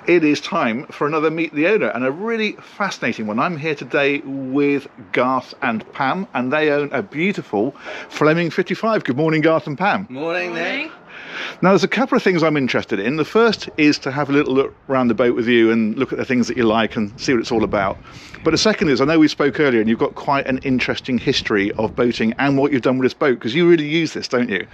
it is time for another Meet the Owner, and a really fascinating one. I'm here today with Garth and Pam, and they own a beautiful Fleming 55. Good morning, Garth and Pam. Morning, Nick. Now, there's a couple of things I'm interested in. The first is to have a little look around the boat with you and look at the things that you like and see what it's all about. But the second is, I know we spoke earlier and you've got quite an interesting history of boating and what you've done with this boat, because you really use this, don't you?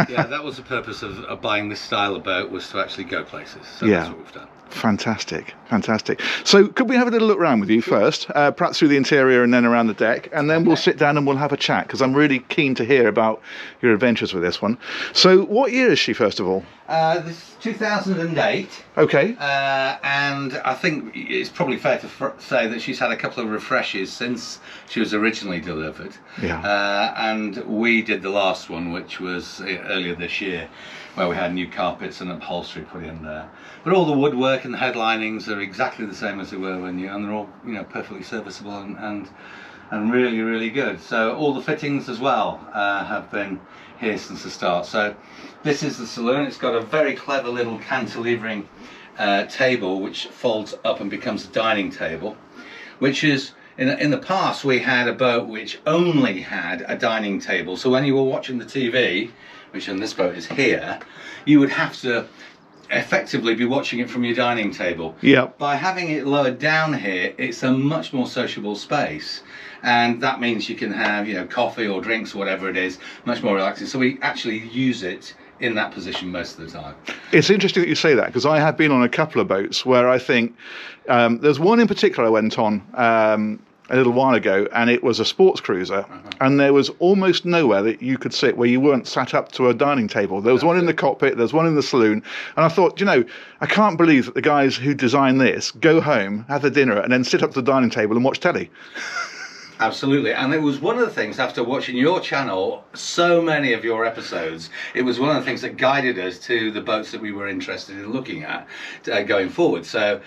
Yeah, that was the purpose of buying this style of boat, was to actually go places. So Yeah. that's what we've done. Fantastic, fantastic. So could we have a little look around with you first, perhaps through the interior and then around the deck, and then we'll sit down and we'll have a chat, because I'm really keen to hear about your adventures with this one. So what year is she, first of all? This is 2008. Okay. And I think it's probably fair to say that she's had a couple of refreshes since she was originally delivered. Yeah. And we did the last one, which was earlier this year, where we had new carpets and upholstery put in there. But all the woodwork and the headlinings are exactly the same as they were when new, and they're all, you know, perfectly serviceable and really, really good. So all the fittings as well have been here since the start. So this is the saloon. It's got a very clever little cantilevering table which folds up and becomes a dining table, which is, in the past we had a boat which only had a dining table. So when you were watching the TV, which on this boat is here, you would have to effectively be watching it from your dining table. Yeah. By having it lowered down here, it's a much more sociable space, and that means you can have, you know, coffee or drinks or whatever it is, much more relaxing. So we actually use it in that position most of the time. It's interesting that you say that, because I have been on a couple of boats where I think there's one in particular I went on a little while ago, and it was a sports cruiser, and there was almost nowhere that you could sit where you weren't sat up to a dining table. There was one in the cockpit, there's one in the saloon, and I thought, you know, I can't believe that the guys who designed this go home, have their dinner, and then sit up to the dining table and watch telly. Absolutely, and it was one of the things, after watching your channel, so many of your episodes, it was one of the things that guided us to the boats that we were interested in looking at going forward. So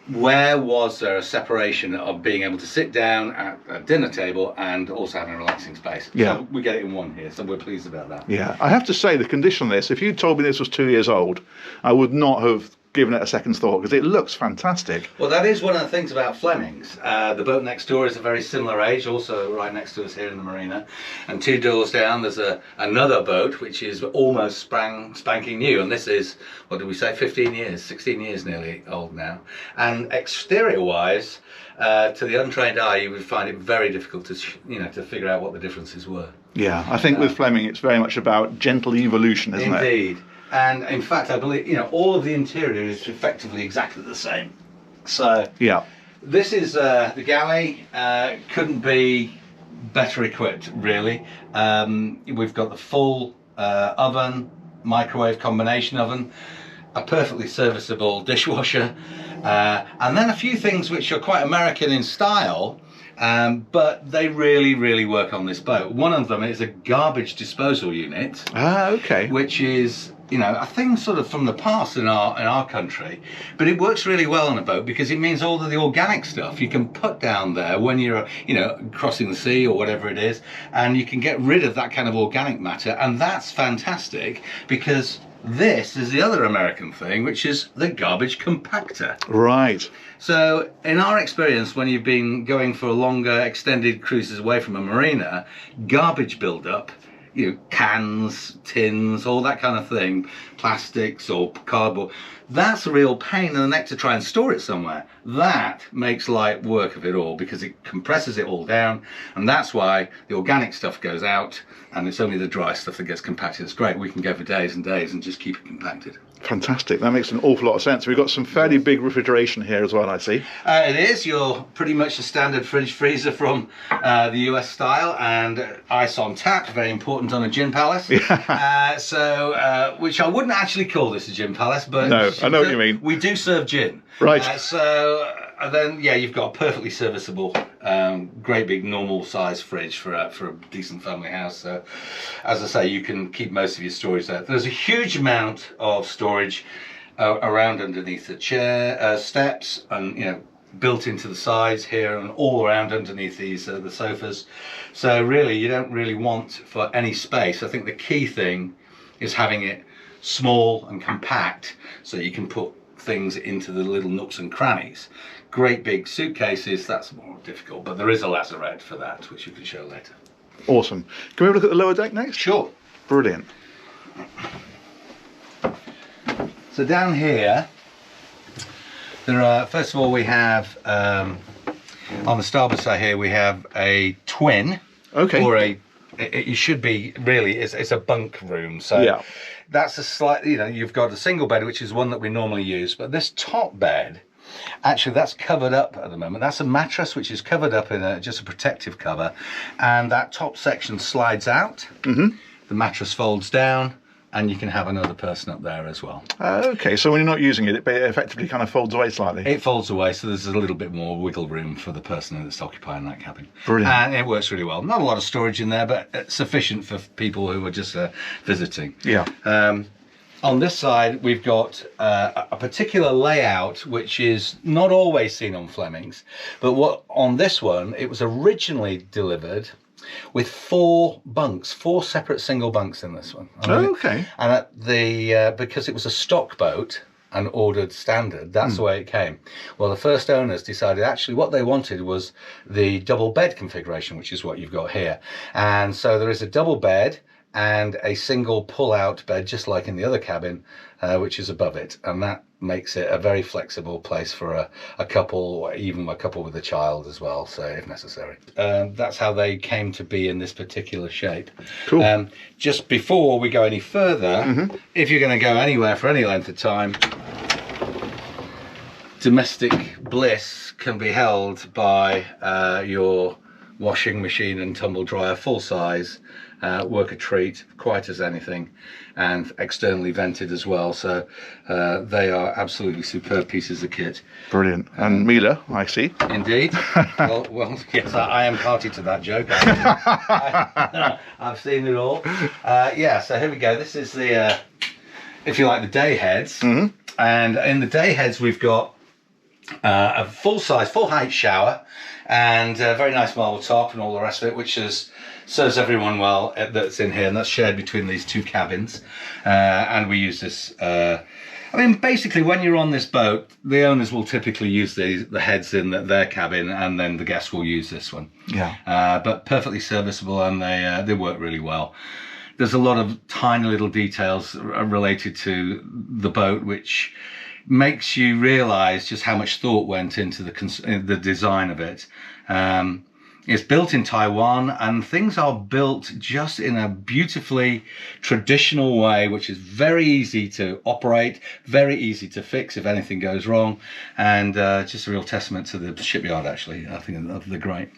where was there a separation of being able to sit down at a dinner table and also having a relaxing space? Yeah. So we get it in one here, so we're pleased about that. Yeah, I have to say, the condition on this, if you told me this was 2 years old, I would not have given it a second's thought, because it looks fantastic. Well, that is one of the things about Fleming's. The boat next door is a very similar age, also right next to us here in the marina. And 2 doors down, there's another boat which is almost spanking new. And this is, what did we say, 15 years, 16 years nearly old now. And exterior-wise, to the untrained eye, you would find it very difficult to, to figure out what the differences were. Yeah, I think with Fleming, it's very much about gentle evolution, isn't it? Indeed. And in fact, I believe, all of the interior is effectively exactly the same. So yeah, this is the galley. Couldn't be better equipped, really. We've got the full oven, microwave combination oven, a perfectly serviceable dishwasher, and then a few things which are quite American in style, but they really, really work on this boat. One of them is a garbage disposal unit. Ah, okay. Which is, a thing sort of from the past in our country, but it works really well on a boat, because it means all of the organic stuff you can put down there when you're, crossing the sea or whatever it is, and you can get rid of that kind of organic matter, and that's fantastic, because this is the other American thing, which is the garbage compactor. Right. So in our experience, when you've been going for longer extended cruises away from a marina, garbage build-up, cans, tins, all that kind of thing, plastics or cardboard, that's a real pain in the neck to try and store it somewhere. That makes light work of it all, because it compresses it all down, and that's why the organic stuff goes out and it's only the dry stuff that gets compacted. It's great, we can go for days and days and just keep it compacted. Fantastic, that makes an awful lot of sense. We've got some fairly big refrigeration here as well, I see. It is, you're pretty much a standard fridge freezer from the US style, and ice on tap, very important on a gin palace. Yeah. Which I wouldn't actually call this a gin palace, but no, I know what you mean. We do serve gin. Right. Then you've got a perfectly serviceable, great big normal size fridge for a decent family house. So, as I say, you can keep most of your storage there. There's a huge amount of storage around underneath the chair steps, and built into the sides here and all around underneath these the sofas. So really, you don't really want for any space. I think the key thing is having it small and compact, so you can put things into the little nooks and crannies. Great big suitcases, that's more difficult, but there is a lazarette for that, which you can show later. Awesome. Can we have a look at the lower deck next? Sure. Brilliant. So down here, there are, first of all, we have, on the starboard side here, we have a twin. Okay. Or it should be, really, it's a bunk room. So yeah. That's a slight, you know, you've got a single bed, which is one that we normally use, but this top bed, actually that's covered up at the moment. That's a mattress which is covered up in just a protective cover, and that top section slides out. Mm-hmm. The mattress folds down, and you can have another person up there as well. Okay, so when you're not using it, it effectively kind of folds away slightly. It folds away, so there's a little bit more wiggle room for the person that's occupying that cabin. Brilliant. And it works really well. Not a lot of storage in there, but sufficient for people who are just visiting. Yeah. On this side, we've got a particular layout which is not always seen on Fleming's, but what on this one, it was originally delivered with 4 bunks, 4 separate single bunks in this one. Okay. And at the because it was a stock boat and ordered standard, that's the way it came. Well, the first owners decided actually what they wanted was the double bed configuration, which is what you've got here. And so there is a double bed and a single pull-out bed, just like in the other cabin, which is above it, and that makes it a very flexible place for a couple, or even a couple with a child as well, so if necessary. That's how they came to be in this particular shape. Cool. Just before we go any further, if you're going to go anywhere for any length of time, domestic bliss can be held by your washing machine and tumble dryer, full size, work a treat, quite as anything, and externally vented as well. So they are absolutely superb pieces of kit. Brilliant. And Mila, I see. Indeed. well, yes, I am party to that joke. I've seen it all. Yeah, so here we go. This is the, if you like, the day heads. And in the day heads, we've got a full-size, full-height shower, and a very nice marble top and all the rest of it, which serves everyone well that's in here, and that's shared between these 2 cabins. And we use this, I mean, basically when you're on this boat, the owners will typically use the heads in their cabin, and then the guests will use this one. Yeah. But perfectly serviceable, and they work really well. There's a lot of tiny little details related to the boat, which makes you realise just how much thought went into the design of it. It's built in Taiwan, and things are built just in a beautifully traditional way, which is very easy to operate, very easy to fix if anything goes wrong, and just a real testament to the shipyard, actually. I think they're great.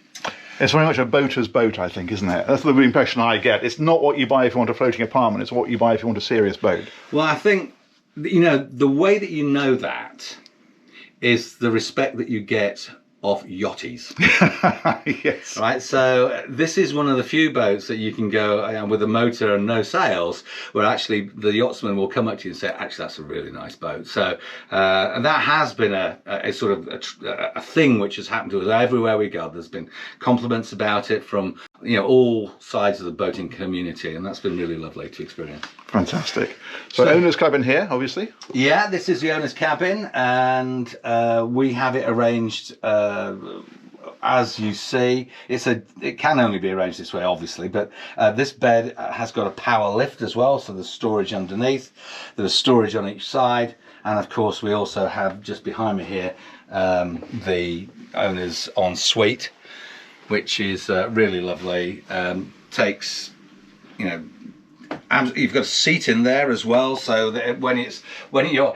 It's very much a boater's boat, I think, isn't it? That's the impression I get. It's not what you buy if you want a floating apartment, it's what you buy if you want a serious boat. Well, I think, you know, the way that you know that is the respect that you get of yachties. Yes. Right, so this is one of the few boats that you can go with a motor and no sails, where actually the yachtsman will come up to you and say, actually, that's a really nice boat. So and that has been a sort of a thing which has happened to us everywhere we go. There's been compliments about it from, you know, all sides of the boating community, and that's been really lovely to experience. Fantastic. So owner's cabin here, obviously. Yeah, this is the owner's cabin, and we have it arranged as you see. It can only be arranged this way, obviously, but this bed has got a power lift as well, so there's storage underneath, there's storage on each side, and of course we also have just behind me here the owner's ensuite, which is really lovely. Takes, you know, you've got a seat in there as well, so that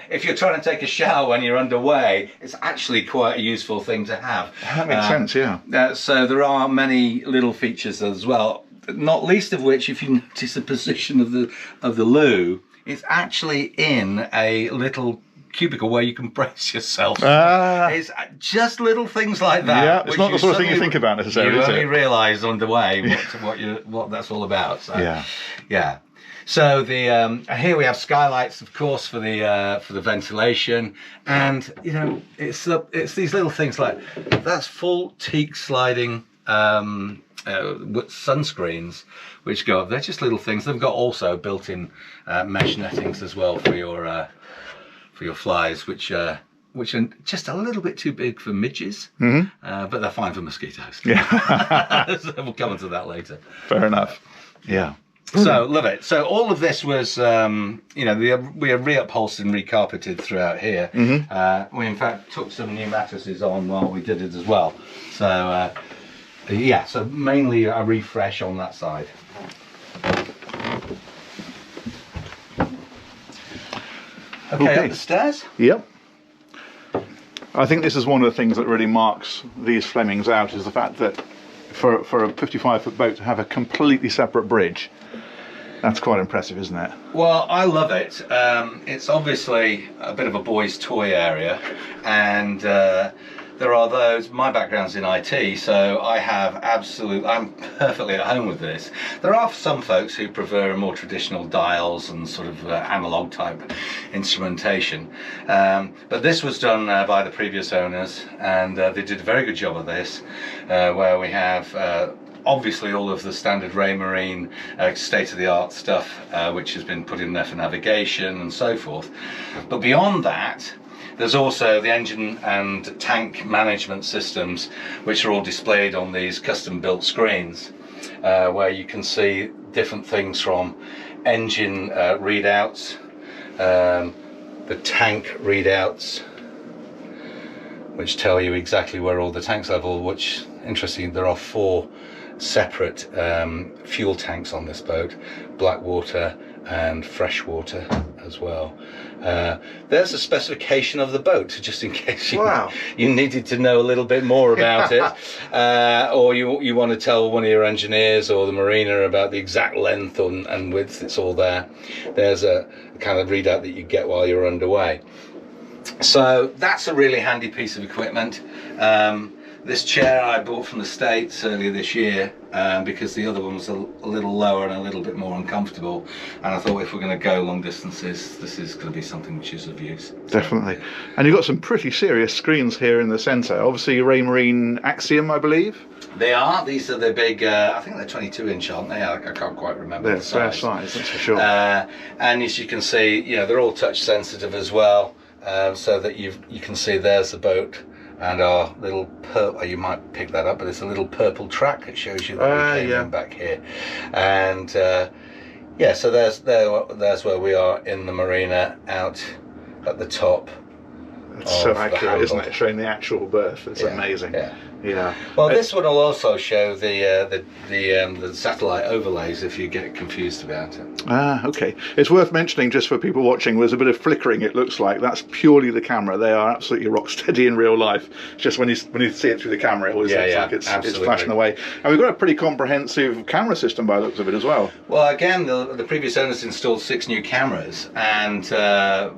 if you're trying to take a shower when you're underway, it's actually quite a useful thing to have. That makes sense, yeah. So there are many little features as well, not least of which, if you notice the position of the loo, it's actually in a little cubicle where you can brace yourself. It's just little things like that. Yeah, it's not the sort of thing you think about necessarily. You only realise on the way what that's all about. So, yeah. So the here we have skylights, of course, for the ventilation, and you know it's these little things like that's full teak sliding sunscreens which go up. They're just little things. They've got also built-in mesh nettings as well for your flies, which are just a little bit too big for midges, but they're fine for mosquitoes. Yeah. So we'll come into that later. Fair enough. Yeah. So love it. So all of this was, we are reupholstered and recarpeted throughout here. We in fact took some new mattresses on while we did it as well. So yeah, so mainly a refresh on that side. Okay, up the stairs. Yep. I think this is one of the things that really marks these Flemings out, is the fact that for a 55-foot boat to have a completely separate bridge, that's quite impressive, isn't it? Well, I love it. It's obviously a bit of a boys' toy area, and there are those. My background's in IT, so I'm perfectly at home with this. There are some folks who prefer more traditional dials and sort of analog type instrumentation, but this was done by the previous owners, and they did a very good job of this, where we have obviously all of the standard Raymarine state-of-the-art stuff, which has been put in there for navigation and so forth. But beyond that, there's also the engine and tank management systems, which are all displayed on these custom-built screens, where you can see different things from engine readouts, the tank readouts, which tell you exactly where all the tanks level, which, interestingly, there are 4 separate fuel tanks on this boat, black water and fresh water as well. There's a specification of the boat, just in case you needed to know a little bit more about it, or you want to tell one of your engineers or the mariner about the exact length and width. It's all there. There's a kind of readout that you get while you're underway. So that's a really handy piece of equipment. This chair I bought from the States earlier this year, because the other one was a little lower and a little bit more uncomfortable, and I thought if we're going to go long distances, this is going to be something which is of use. Definitely. And you've got some pretty serious screens here in the centre. Obviously Raymarine Axiom, I believe. They are. These are the big, I think they're 22-inch, aren't they? I can't quite remember the size. Fair size, that's for sure. And as you can see, they're all touch sensitive as well, so that you can see there's the boat. And our little purple, you might pick that up, but it's a little purple track that shows you that we came in back here. And yeah, so there's where we are in the marina, out at the top. It's so accurate, isn't it? Showing the actual berth. It's amazing. Yeah. Well, this one will also show the satellite overlays if you get confused about it. Okay. It's worth mentioning, just for people watching, there's a bit of flickering. It looks like that's purely the camera. They are absolutely rock steady in real life. Just when you see it through the camera, it always looks like it's flashing away. And we've got a pretty comprehensive camera system by the looks of it as well. Well, again, the previous owners installed 6 new cameras, and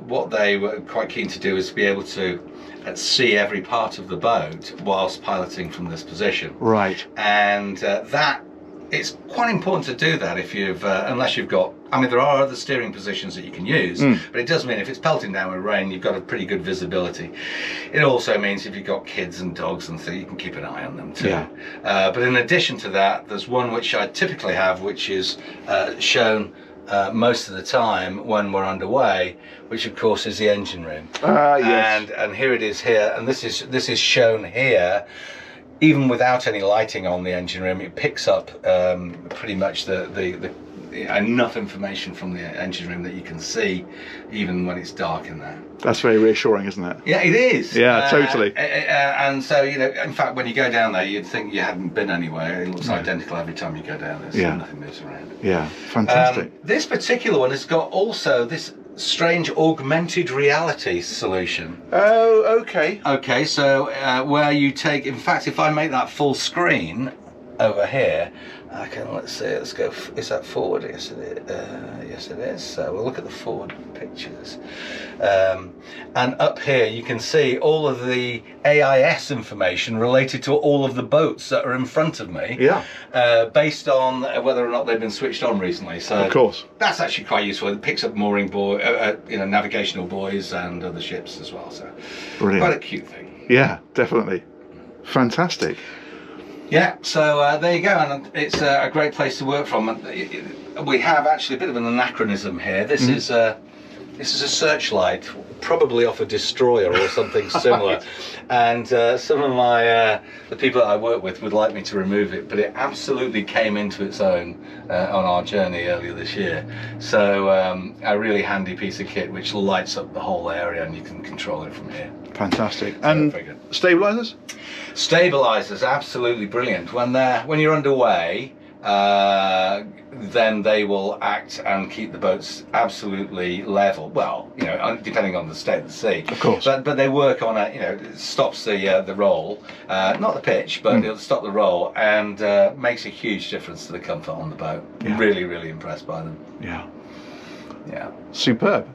what they were quite keen to do is be able to see every part of the boat whilst piloting from this position. Right. And that it's quite important to do that if you've unless you've got, I mean, there are other steering positions that you can use, but it does mean if it's pelting down with rain, you've got a pretty good visibility. It also means if you've got kids and dogs and things, you can keep an eye on them too. But in addition to that, there's one which I typically have, which is shown most of the time when we're underway, which of course is the engine room. Yes. And here it is here, and this is shown here. Even without any lighting on the engine room, it picks up pretty much the enough information from the engine room that you can see even when it's dark in there. That's very reassuring, isn't it? Yeah, it is. Yeah, totally. And so, in fact, when you go down there, you'd think you hadn't been anywhere. It looks identical every time you go down there, so nothing moves around. Yeah, fantastic. This particular one has got also this strange augmented reality solution. Oh, okay. Okay, so where you take, in fact, if I make that full screen over here, I can, let's go, is that forward? Yes, it is. Yes, it is. So we'll look at the forward pictures. And up here you can see all of the AIS information related to all of the boats that are in front of me. Yeah. Based on whether or not they've been switched on recently. So of course. That's actually quite useful. It picks up mooring navigational buoys and other ships as well. So brilliant. Quite a cute thing. Yeah, definitely. Fantastic. Yeah, so there you go, and it's a great place to work from. We have actually a bit of an anachronism here. This is a searchlight probably off a destroyer or something similar. And some of my the people that I work with would like me to remove it, but it absolutely came into its own on our journey earlier this year. So a really handy piece of kit which lights up the whole area, and you can control it from here. Fantastic. So And stabilizers? Stabilizers, absolutely brilliant. When you're underway, then they will act and keep the boats absolutely level. Well, you know, depending on the state of the sea, Of course. But they work on it. You know, it stops the roll, not the pitch, but it'll stop the roll, and makes a huge difference to the comfort on the boat. Yeah. Really, really impressed by them. Yeah. Yeah. Superb.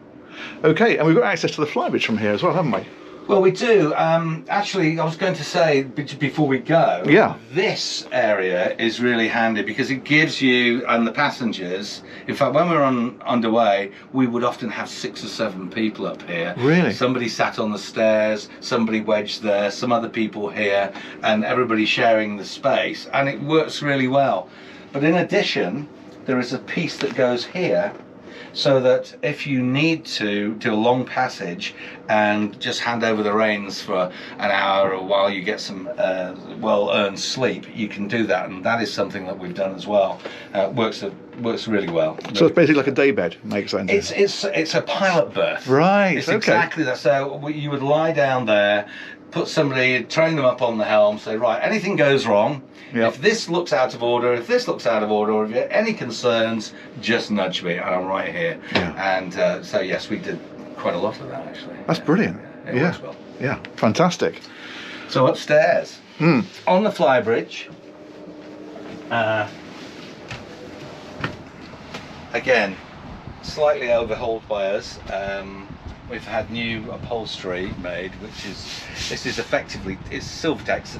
Okay, and we've got access to the Flybridge from here as well, haven't we? Well, we do. Actually, I was going to say before we go, Yeah. this area is really handy because it gives you and the passengers. In fact, when we were underway, we would often have 6 or 7 people up here. Really? Somebody sat on the stairs, somebody wedged there, some other people here, and everybody sharing the space, and it works really well. But in addition, there is a piece that goes here, so that if you need to do a long passage and just hand over the reins for an hour or while you get some well-earned sleep, you can do that, and that is something that we've done as well. Works really well. So it's basically like a day bed, makes sense. It's a pilot berth. Right, It's okay. exactly that. So you would lie down there, put somebody, train them up on the helm, say, right, anything goes wrong, Yep. if this looks out of order, if this looks out of order, or if you have any concerns, just nudge me, and I'm right here. Yeah. And so yes, we did quite a lot of that actually. That's brilliant. It Yeah. works well. Yeah, fantastic. So upstairs, on the Flybridge, again, slightly overhauled by us. We've had new upholstery made, this is effectively, it's Silvertex,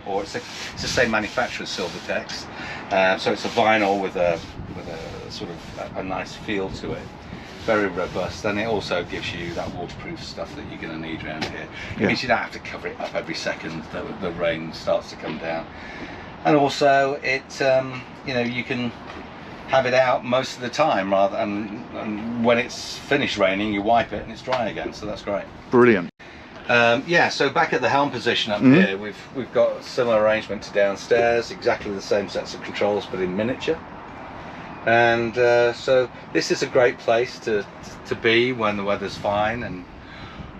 or it's the same manufacturer as Silvertex. So it's a vinyl with a sort of a nice feel to it. Very robust, and it also gives you that waterproof stuff that you're going to need around here. It means you don't have to cover it up every second that the rain starts to come down. And also, it you know, you can have it out most of the time, rather, and when it's finished raining, you wipe it and it's dry again. So that's great. Brilliant. Yeah. So back at the helm position up here, we've got a similar arrangement to downstairs. Exactly the same sets of controls, but in miniature. And so this is a great place to be when the weather's fine,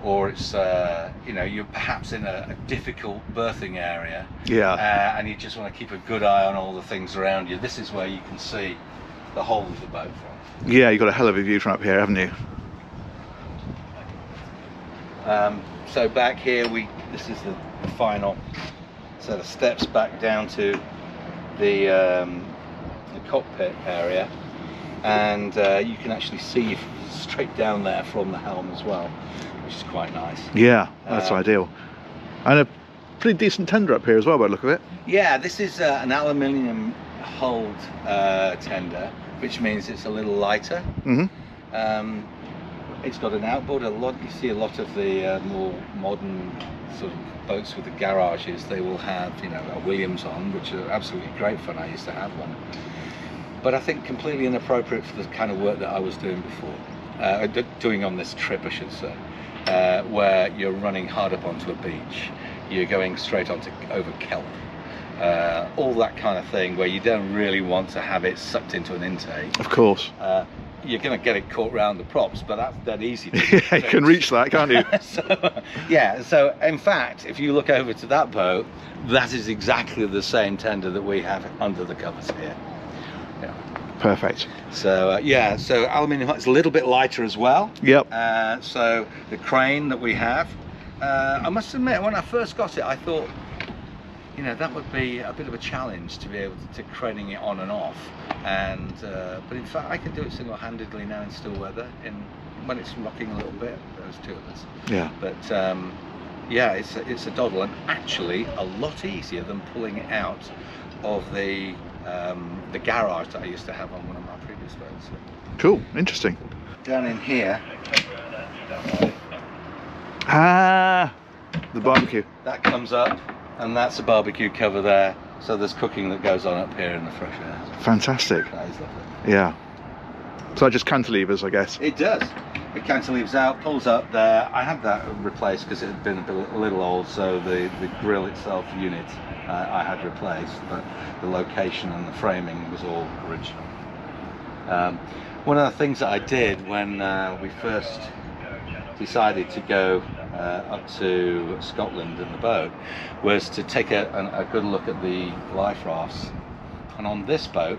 or it's you know, you're perhaps in a difficult berthing area, and you just want to keep a good eye on all the things around you. This is where you can see the whole of the boat from. Yeah, you've got a hell of a view from up here, haven't you? So back here, this is the final set of steps back down to the cockpit area, and you can actually see straight down there from the helm as well, which is quite nice. Yeah, that's ideal. And a pretty decent tender up here as well by the look of it. Yeah, this is an aluminium hulled tender, which means it's a little lighter. It's got an outboard. You see a lot of the more modern sort of boats with the garages, they will have, you know, a Williams on, which are absolutely great fun. I used to have one, but I think completely inappropriate for the kind of work that I was doing before, doing on this trip, I should say, where you're running hard up onto a beach, you're going straight onto over kelp, all that kind of thing, where you don't really want to have it sucked into an intake. Of course. You're going to get it caught around the props, but that's dead easy to Yeah, you can reach that, can't you? So in fact, if you look over to that boat, that is exactly the same tender that we have under the covers here. Yeah. Perfect. So yeah, so aluminium, it's a little bit lighter as well. Yep. So the crane that we have, I must admit, when I first got it, I thought, you know, that would be a bit of a challenge to be able to craning it on and off, and but in fact I can do it single-handedly now in still weather, when it's rocking a little bit. There's 2 of us. Yeah. But yeah, it's a doddle, and actually a lot easier than pulling it out of the garage that I used to have on one of my previous boats. Cool. Interesting. Down in here, the barbecue. that comes up, and that's a barbecue cover there. So there's cooking that goes on up here in the fresh air. Fantastic. That is lovely. Yeah. So just cantilevers, I guess. It does. it cantilevers out, pulls up there. I had that replaced because it had been a little old, so the grill itself unit I had replaced, but the location and the framing was all original. One of the things that I did when we first decided to go up to Scotland in the boat was to take a good look at the life rafts. And on this boat,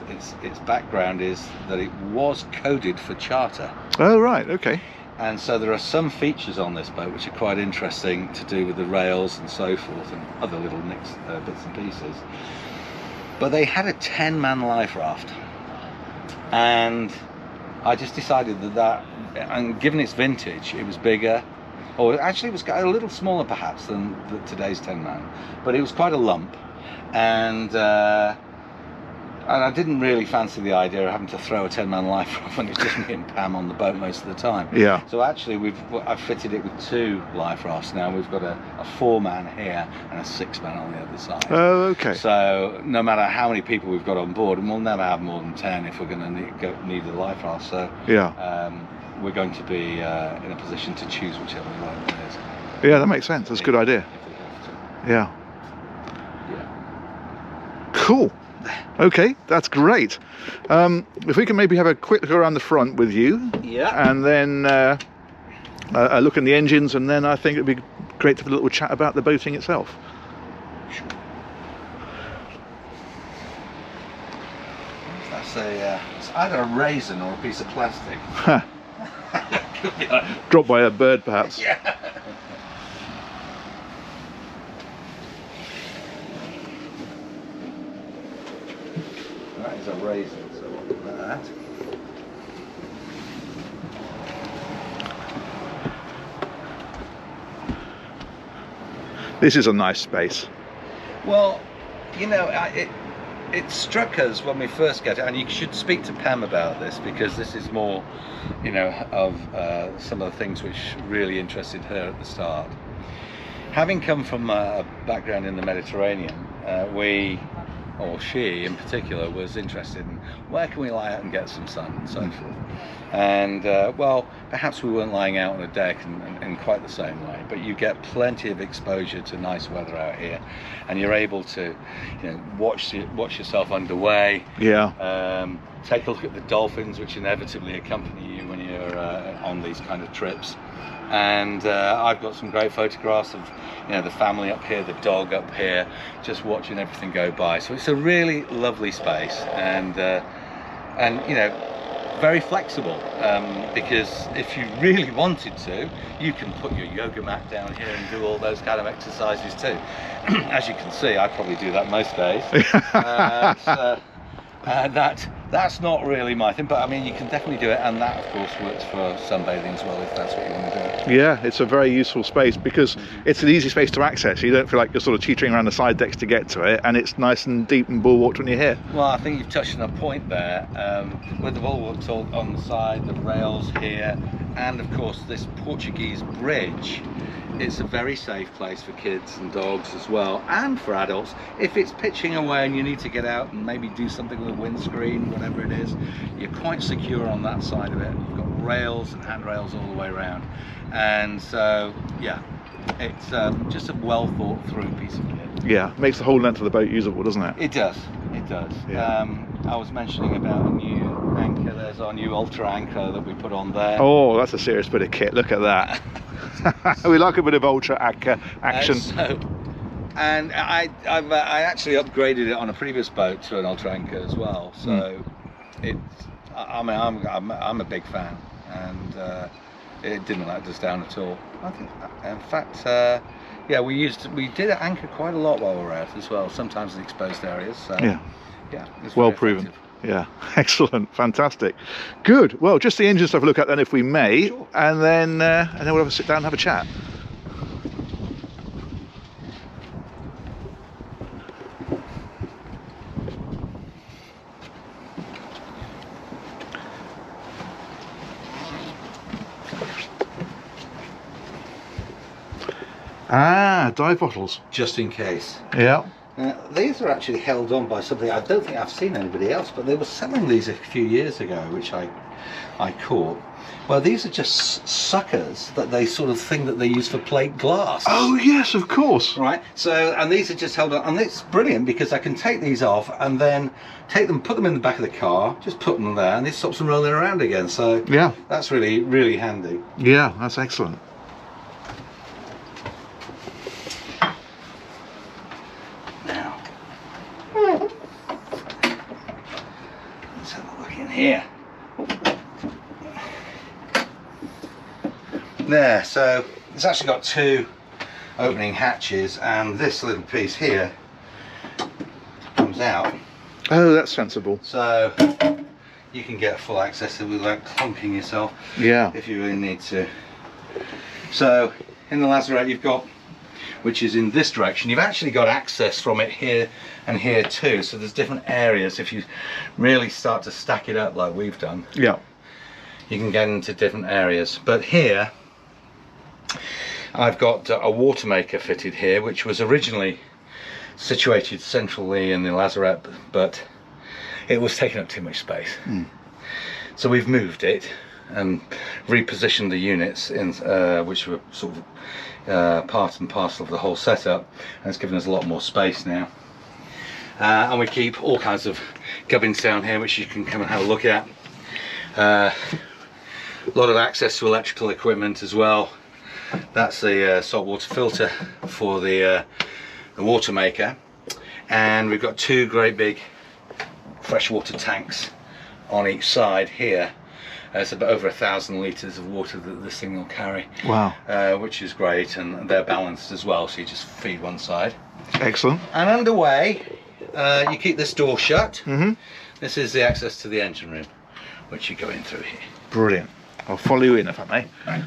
its background is that it was coded for charter. Oh, right, okay. And so there are some features on this boat which are quite interesting to do with the rails and so forth and other little bits and pieces. But they had a 10-man life raft. And I just decided that, and given its vintage, it was bigger, or actually it was a little smaller perhaps than today's 10-man, but it was quite a lump. And I didn't really fancy the idea of having to throw a 10-man life raft when it's just me and Pam on the boat most of the time. Yeah. So actually I've fitted it with 2 life rafts now. We've got a 4-man here and a 6-man on the other side. Oh, okay. So no matter how many people we've got on board, and we'll never have more than 10 if we're going to need a life raft. So yeah, we're going to be in a position to choose whichever one it is. Yeah, that makes sense. That's a good idea. If we have to. Yeah. Yeah. Cool. Okay, that's great. If we can maybe have a quick look around the front with you. Yeah. And then a look in the engines, and then I think it'd be great to have a little chat about the boating itself. Sure. It's either a raisin or a piece of plastic. Dropped by a bird, perhaps. Yeah. That is a raisin, so we'll do that. This is a nice space. Well, you know, it struck us when we first got it, and you should speak to Pam about this, because this is more, you know, of some of the things which really interested her at the start. Having come from a background in the Mediterranean, she in particular, was interested in where can we lie out and get some sun and so forth. And well, perhaps we weren't lying out on a deck in quite the same way, but you get plenty of exposure to nice weather out here, and you're able to, you know, watch yourself underway. Yeah. Take a look at the dolphins, which inevitably accompany you when you're on these kind of trips. And I've got some great photographs of, you know, the family up here, the dog up here, just watching everything go by. So it's a really lovely space, and you know, very flexible, because if you really wanted to, you can put your yoga mat down here and do all those kind of exercises too. As you can see, I probably do that most days. That's not really my thing, but I mean, you can definitely do it, and that of course works for sunbathing as well, if that's what you want to do. Yeah, it's a very useful space because it's an easy space to access. You don't feel like you're sort of teetering around the side decks to get to it, and it's nice and deep and bulwarked when you're here. Well, I think you've touched on a point there, with the bulwarks all on the side, the rails here, and of course this Portuguese bridge. It's a very safe place for kids and dogs as well, and for adults. If it's pitching away and you need to get out and maybe do something with a windscreen, whatever it is, you're quite secure on that side of it. You've got rails and handrails all the way around, and so yeah, it's just a well thought through piece of kit. Yeah, makes the whole length of the boat usable, doesn't it? It does, it does. Yeah. I was mentioning about a new anchor. There's our new ultra anchor that we put on there. Oh, that's a serious bit of kit. Look at that. We like a bit of ultra action. And I actually upgraded it on a previous boat to an ultra anchor as well. So I'm a big fan, and it didn't let us down at all. I think, in fact, yeah, we did anchor quite a lot while we were out as well. Sometimes in exposed areas. So, yeah, it's well very proven. effective. Yeah, excellent, fantastic, good. Well, just the engine stuff to look at then, if we may, Sure. and then we'll have a sit down and have a chat. Ah, dive bottles. Just in case. Yeah. Now, these are actually held on by something I don't think I've seen anybody else, but they were selling these a few years ago, which I caught. Well, these are just suckers that they sort of think that they use for plate glass. Oh yes, of course. Right. So, and these are just held on, and it's brilliant because I can take these off and then take them, put them in the back of the car, just put them there, and it stops them rolling around again. So Yeah. that's really, really handy. Yeah, that's excellent. Now, let's have a look in here. There, so it's actually got two opening hatches, and this little piece here comes out, Oh, that's sensible. so you can get full access to it without clunking yourself Yeah. if you really need to. So in the lazarette you've got, which is in this direction, you've actually got access from it here and here too, so there's different areas. If you really start to stack it up like we've done, Yeah. you can get into different areas. But here I've got a water maker fitted here, which was originally situated centrally in the lazarette, but it was taking up too much space. So we've moved it and repositioned the units in, which were sort of part and parcel of the whole setup, and it's given us a lot more space now. And we keep all kinds of gubbins down here which you can come and have a look at. A lot of access to electrical equipment as well. That's the saltwater filter for the water maker, and we've got two great big freshwater tanks on each side here. It's about over 1,000 litres of water that this thing will carry. Wow. Which is great, and they're balanced as well, so you just feed one side. Excellent. And underway, you keep this door shut. Mm-hmm. This is the access to the engine room, which you go in through here. Brilliant. I'll follow you in if I may. Right.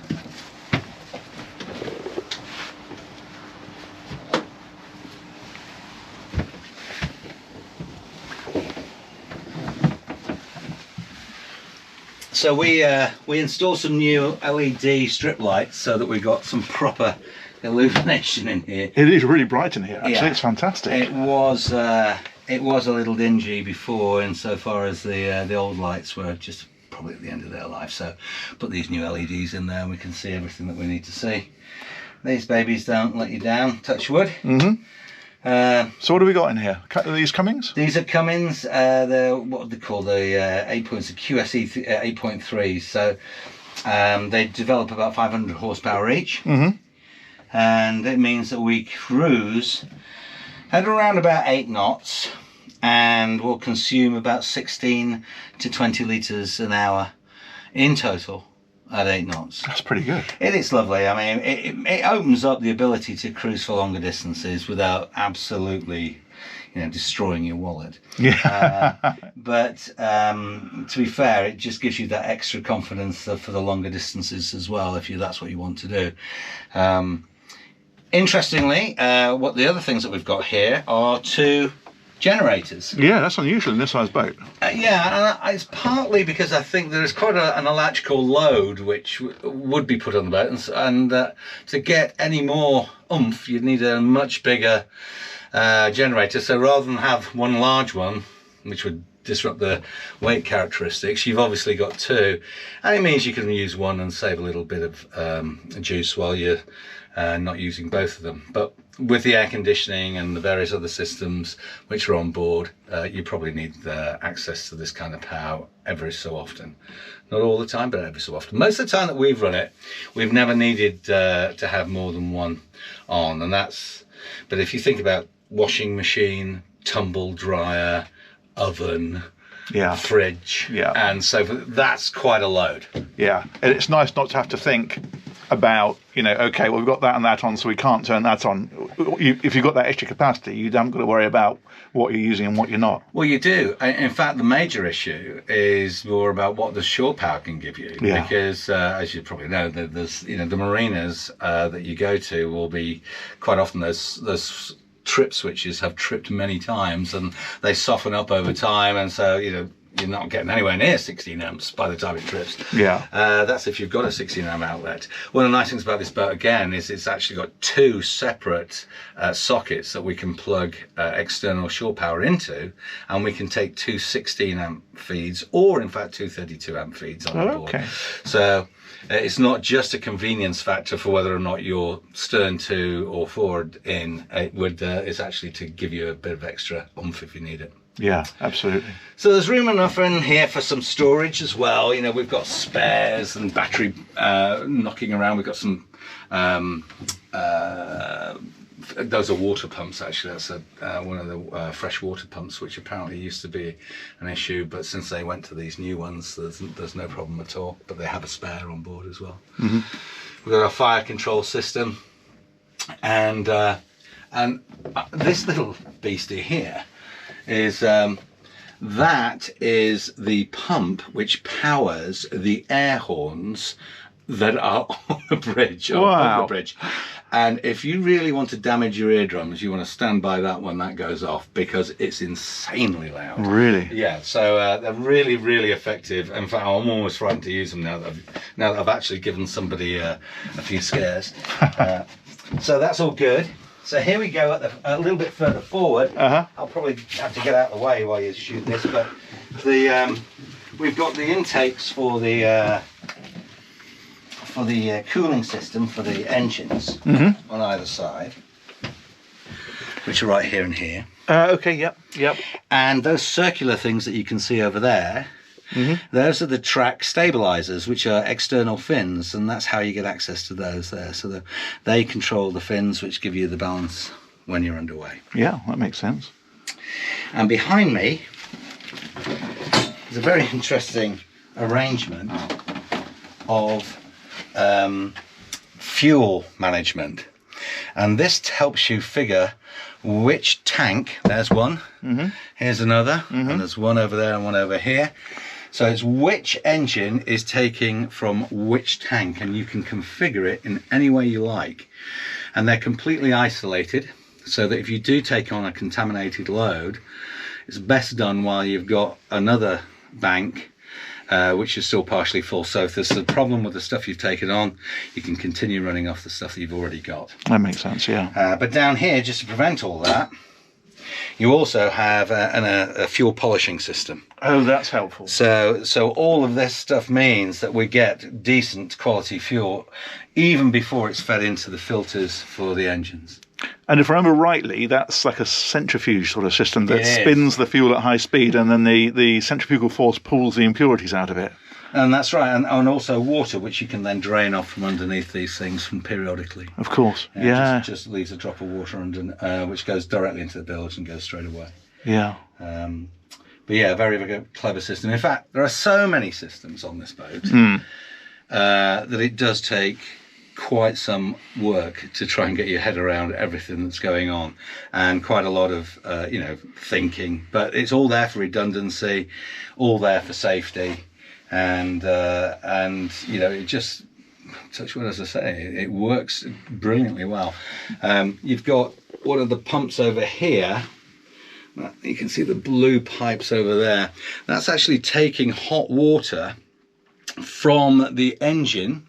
So we installed some new LED strip lights so that we've got some proper illumination in here. It is really bright in here, actually. Yeah. It's fantastic. It was a little dingy before, insofar as the old lights were just probably at the end of their life. So put these new LEDs in there and we can see everything that we need to see. These babies don't let you down, touch wood. Mm-hmm. So what have we got in here? Are these Cummins? These are Cummins. They're what they call the 8 points, the QSE 8.3s. So they develop about 500 horsepower each. Mm-hmm. And it means that we cruise at around about 8 knots and will consume about 16 to 20 litres an hour in total at 8 knots. That's pretty good. It is lovely. I mean, it opens up the ability to cruise for longer distances without absolutely, destroying your wallet. Yeah. But to be fair, it just gives you that extra confidence for the longer distances as well, if that's what you want to do. Interestingly, what the other things that we've got here are 2 generators. Yeah, that's unusual in this size boat. Yeah, and it's partly because I think there is quite an electrical load which would be put on the boat, and to get any more oomph you'd need a much bigger generator. So rather than have one large one, which would disrupt the weight characteristics, you've obviously got 2, and it means you can use one and save a little bit of juice while you're not using both of them. But with the air conditioning and the various other systems which are on board, you probably need access to this kind of power every so often. Not all the time, but every so often. Most of the time that we've run it, we've never needed to have more than one on, and that's. But if you think about washing machine, tumble dryer, oven, Yeah. fridge, Yeah. and so that's quite a load. Yeah. And it's nice not to have to think about, okay, well, we've got that and that on, so we can't turn that on. If you've got that extra capacity, you haven't got to worry about what you're using and what you're not. Well, you do. In fact, the major issue is more about what the shore power can give you. Yeah. Because, as you probably know, there's the marinas that you go to will be quite often those trip switches have tripped many times, and they soften up over time, and so you're not getting anywhere near 16 amps by the time it trips. Yeah. That's if you've got a 16 amp outlet. One of the nice things about this boat again is it's actually got two separate sockets that we can plug external shore power into, and we can take two 16 amp feeds, or in fact two 32 amp feeds on board. Okay. So it's not just a convenience factor for whether or not you're stern to or forward in. It's actually to give you a bit of extra oomph if you need it. Yeah, absolutely. So there's room enough in here for some storage as well. You know, we've got spares and battery knocking around. We've got some those are water pumps, actually. That's one of the fresh water pumps, which apparently used to be an issue, but since they went to these new ones, there's no problem at all. But they have a spare on board as well. Mm-hmm. We've got our fire control system, and this little beastie here is that is the pump which powers the air horns that are on the bridge, wow. on the bridge. And if you really want to damage your eardrums, you want to stand by that when that goes off, because it's insanely loud. Really? Yeah, so they're really, really effective. In fact, I'm almost frightened to use them now that I've actually given somebody a few scares. So that's all good. So here we go a little bit further forward. I'll probably have to get out of the way while you shoot this, but we've got the intakes for the cooling system for the engines on either side, which are right here and here. Okay, yep. And those circular things that you can see over there, those are the track stabilizers, which are external fins, and that's how you get access to those there. So they control the fins, which give you the balance when you're underway. Yeah, that makes sense. And behind me is a very interesting arrangement of fuel management, and this helps you figure which tank. There's one, here's another, and there's one over there and one over here. So it's which engine is taking from which tank, and you can configure it in any way you like. And they're completely isolated, so that if you do take on a contaminated load, it's best done while you've got another bank which is still partially full. So if there's a problem with the stuff you've taken on, you can continue running off the stuff that you've already got. That makes sense, yeah. But down here, just to prevent all that, you also have a fuel polishing system. Oh, that's helpful. So all of this stuff means that we get decent quality fuel even before it's fed into the filters for the engines. And if I remember rightly, that's like a centrifuge sort of system that spins the fuel at high speed, and then the centrifugal force pulls the impurities out of it. And that's right, and also water, which you can then drain off from underneath these things from periodically. Of course, yeah. Just leaves a drop of water under, which goes directly into the bilge and goes straight away. Yeah. But yeah, very, very clever system. In fact, there are so many systems on this boat that it does take quite some work to try and get your head around everything that's going on, and quite a lot of thinking. But it's all there for redundancy, all there for safety. And it just, touch wood, as I say, it works brilliantly well. You've got one of the pumps over here. You can see the blue pipes over there. That's actually taking hot water from the engine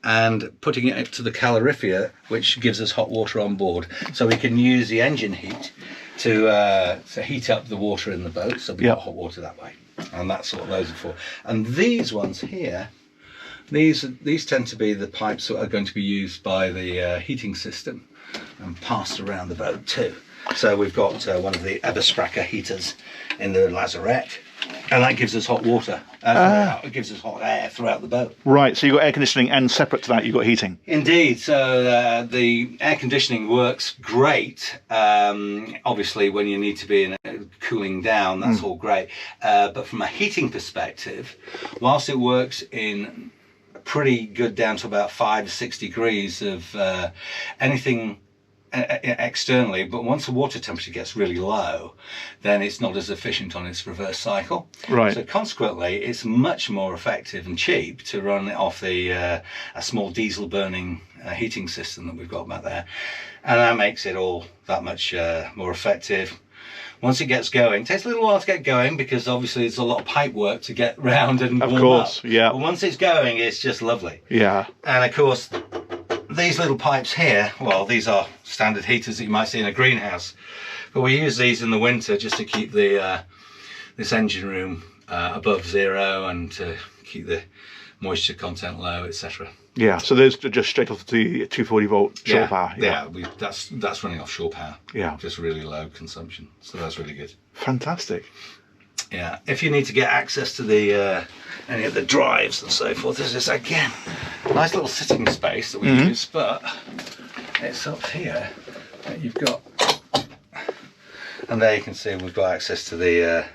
and putting it to the calorifier, which gives us hot water on board. So we can use the engine heat to heat up the water in the boat. So we got hot water that way. And that's what those are for. And these ones here, these tend to be the pipes that are going to be used by the heating system and passed around the boat too. So we've got one of the Eberspracher heaters in the lazarette, and that gives us hot water. It gives us hot air throughout the boat. Right, so you've got air conditioning, and separate to that you've got heating. Indeed, so the air conditioning works great. Obviously, when you need to be in cooling down, that's all great. But from a heating perspective, whilst it works in pretty good down to about 5 to 6 degrees of anything externally, but once the water temperature gets really low, then it's not as efficient on its reverse cycle. Right. So consequently, it's much more effective and cheap to run it off a small diesel burning heating system that we've got back there, and that makes it all that much more effective. Once it gets going, it takes a little while to get going because obviously there's a lot of pipe work to get round and Of warm course, up. yeah. But once it's going, it's just lovely. Yeah. And of course, these little pipes here, well, these are standard heaters that you might see in a greenhouse, but we use these in the winter just to keep the this engine room above zero and to keep the moisture content low, etc. Yeah, so those are just straight off the 240 volt shore power. Yeah, that's running off shore power. Yeah. Just really low consumption, so that's really good. Fantastic. Yeah, if you need to get access to the any of the drives and so forth, this is again nice little sitting space that we use, but it's up here that you've got, and there you can see we've got access to the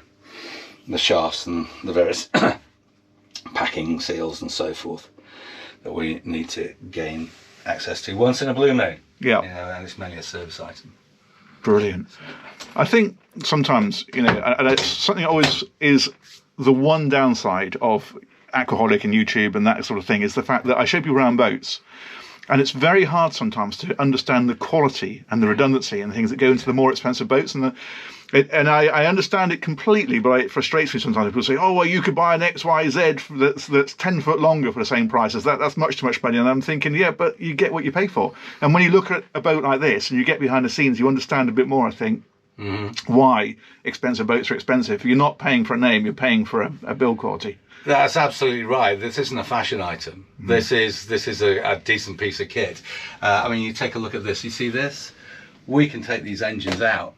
shafts and the various packing seals and so forth that we need to gain access to once in a blue moon. Yeah. You know, and it's mainly a service item. Brilliant. I think sometimes, you know, and it's something that always is the one downside of Aquaholic and YouTube and that sort of thing is the fact that I show people around boats, and it's very hard sometimes to understand the quality and the redundancy and the things that go into the more expensive boats. And I understand it completely, but it frustrates me sometimes. People say, "Oh, well, you could buy an XYZ that's 10 foot longer for the same price. That's much too much money." And I'm thinking, yeah, but you get what you pay for. And when you look at a boat like this and you get behind the scenes, you understand a bit more, I think, why expensive boats are expensive. You're not paying for a name, you're paying for a build quality. That's absolutely right. This isn't a fashion item. This is a decent piece of kit. I mean, you take a look at this. You see this? We can take these engines out.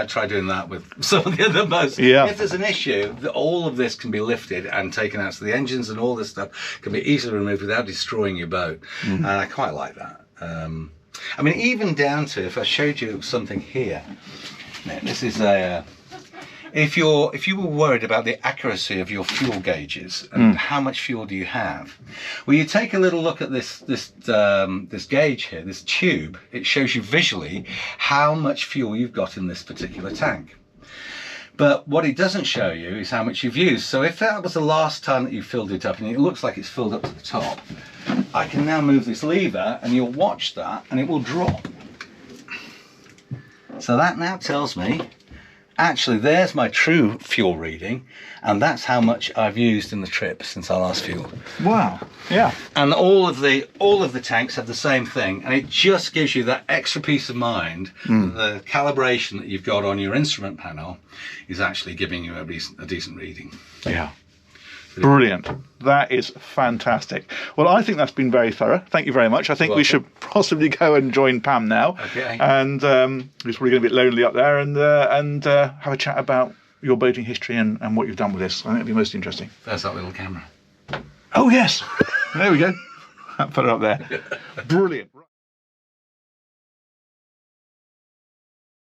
Try doing that with some of the other boats. Yeah. If there's an issue, all of this can be lifted and taken out. So the engines and all this stuff can be easily removed without destroying your boat. And I quite like that. I mean, even down to, if I showed you something here, this is a... If you were worried about the accuracy of your fuel gauges and how much fuel do you have, well, you take a little look at this gauge here, this tube. It shows you visually how much fuel you've got in this particular tank. But what it doesn't show you is how much you've used. So if that was the last time that you filled it up and it looks like it's filled up to the top, I can now move this lever and you'll watch that and it will drop. So that now tells me, actually, there's my true fuel reading, and that's how much I've used in the trip since I last fueled. Wow. Yeah. And all of the tanks have the same thing, and it just gives you that extra peace of mind. The calibration that you've got on your instrument panel is actually giving you a decent reading. Yeah. Brilliant. That is fantastic. Well, I think that's been very thorough. Thank you very much. I think we should possibly go and join Pam now. Okay. And he's probably going to be lonely up there and have a chat about your boating history and what you've done with this. I think it'll be most interesting. There's that little camera. Oh, yes. There we go. Put it up there. Brilliant.